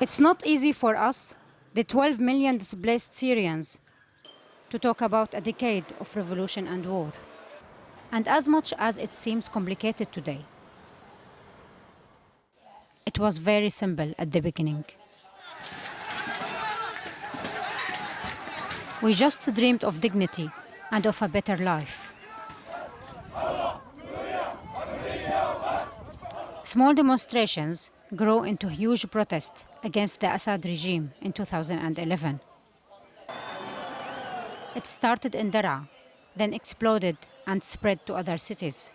It's not easy for us, the 12 million displaced Syrians, to talk about a decade of revolution and war. And as much as it seems complicated today, it was very simple at the beginning. We just dreamed of dignity and of a better life. Small demonstrations grew into huge protest against the Assad regime in 2011. It started in Daraa, then exploded and spread to other cities.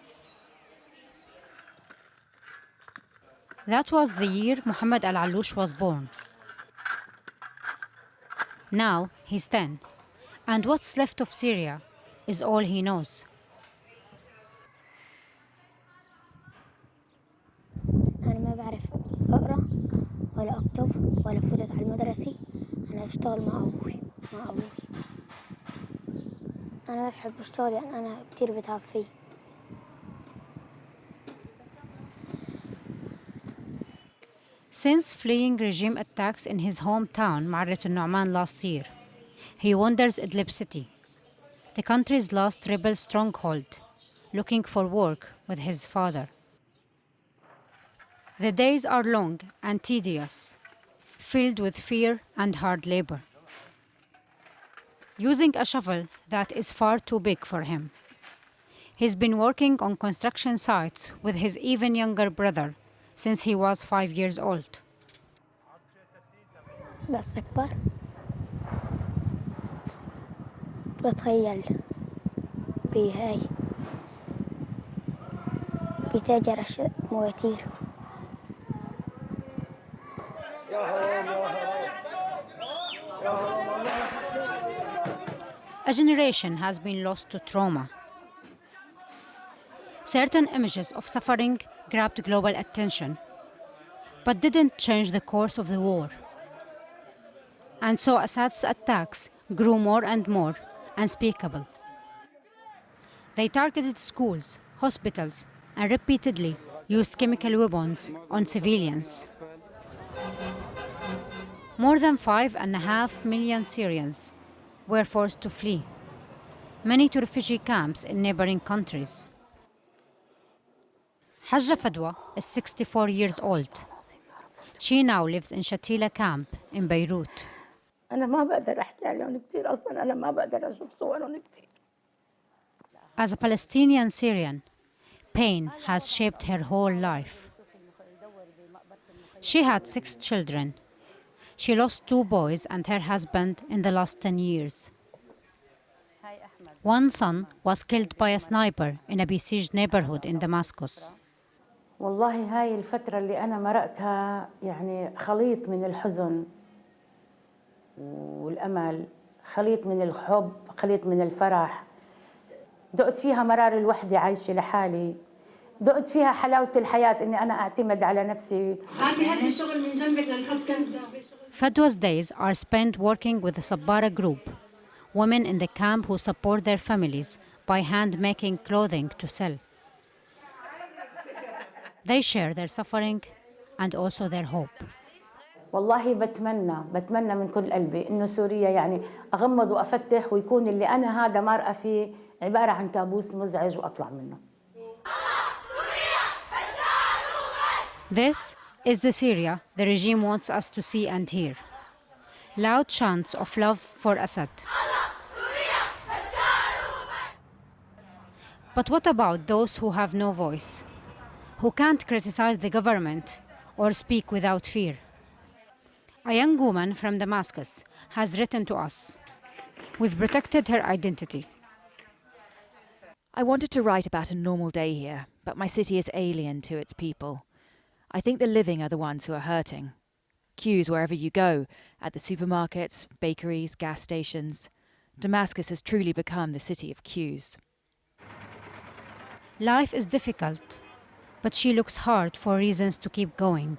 That was the year Muhammad al-Alloush was born. Now he's 10, and what's left of Syria is all he knows. أنا ما بعرف أقرأ ولا أكتب ولا فتت على المدرسة. أنا بشتغل مع أبوي. أنا ما بحب أشتغل يعني أنا كتير بتعب فيه. Since fleeing regime attacks in his hometown, Marrat al-Nu'man, last year, he wanders Idlib city, the country's last rebel stronghold, looking for work with his father. The days are long and tedious, filled with fear and hard labor. Using a shovel that is far too big for him, he's been working on construction sites with his even younger brother since he was 5 years old. بس أكبر بتخيل بهاي بتاجر مواتير. A generation has been lost to trauma. Certain images of suffering grabbed global attention, but didn't change the course of the war. And so Assad's attacks grew more and more unspeakable. They targeted schools, hospitals, and repeatedly used chemical weapons on civilians. More than 5.5 million Syrians were forced to flee, many to refugee camps in neighboring countries. Hajja Fadwa is 64 years old. She now lives in Shatila camp in Beirut. أنا ما بقدر أحكي عليهم كتير أصلاً أنا ما بقدر أشوف صورهم كتير. As a Palestinian Syrian, pain has shaped her whole life. She had 6 children. She lost 2 boys and her husband in the last 10 years. One son was killed by a sniper in a besieged neighborhood in Damascus. والله هاي الفترة اللي أنا مرقتها يعني خليط من الحزن والأمل، خليط من الحب، خليط من الفرح. دقت فيها مرار الوحدة عايشة لحالي، دقت فيها حلاوة الحياة إني أنا أعتمد على نفسي. هاتي الشغل من جنبك للحد كنزة. Fadwa's days are spent working with the Sabbara group, women in the camp who support their families by hand-making clothing to sell. They share their suffering and also their hope. والله بتمنى من كل قلبي إنه سوريا يعني أغمض وأفتح ويكون اللي أنا هذا مرأة فيه عبارة عن كابوس مزعج وأطلع منه. This is the Syria the regime wants us to see and hear. Loud chants of love for Assad. But what about those who have no voice, who can't criticize the government or speak without fear? A young woman from Damascus has written to us. We've protected her identity. I wanted to write about a normal day here, but my city is alien to its people. I think the living are the ones who are hurting. Queues wherever you go, at the supermarkets, bakeries, gas stations. Damascus has truly become the city of queues. Life is difficult, but she looks hard for reasons to keep going.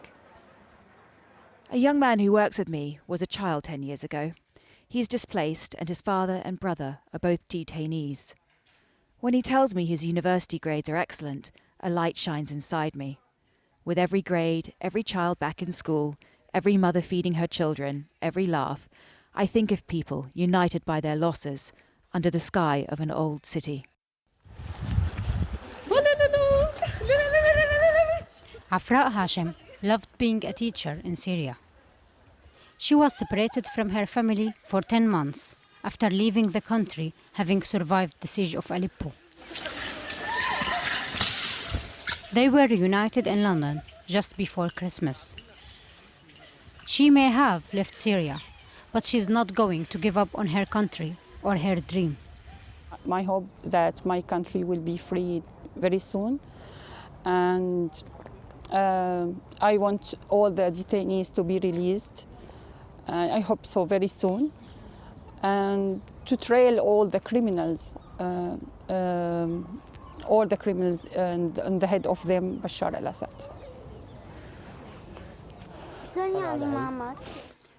A young man who works with me was a child 10 years ago. He's displaced and his father and brother are both detainees. When he tells me his university grades are excellent, a light shines inside me. With every grade, every child back in school, every mother feeding her children, every laugh, I think of people united by their losses under the sky of an old city. Afra Hashim loved being a teacher in Syria. She was separated from her family for 10 months after leaving the country, having survived the siege of Aleppo. They were reunited in London just before Christmas. She may have left Syria, but she's not going to give up on her country or her dream. My hope that my country will be free very soon, and I want all the detainees to be released. I hope so very soon, and to trail all the criminals, and the head of them, Bashar al-Assad.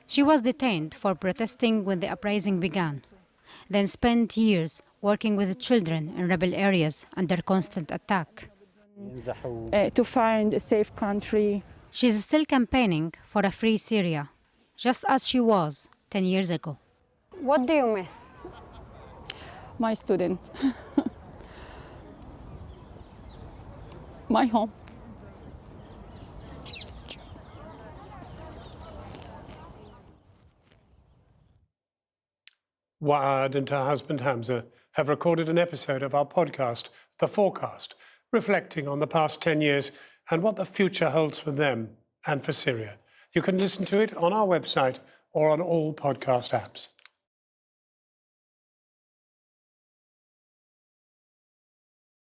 She was detained for protesting when the uprising began, then spent years working with children in rebel areas under constant attack. To find a safe country. She's still campaigning for a free Syria, just as she was 10 years ago. What do you miss? My student. My home. Waad and her husband Hamza have recorded an episode of our podcast, The Forecast, reflecting on the past 10 years and what the future holds for them and for Syria. You can listen to it on our website or on all podcast apps.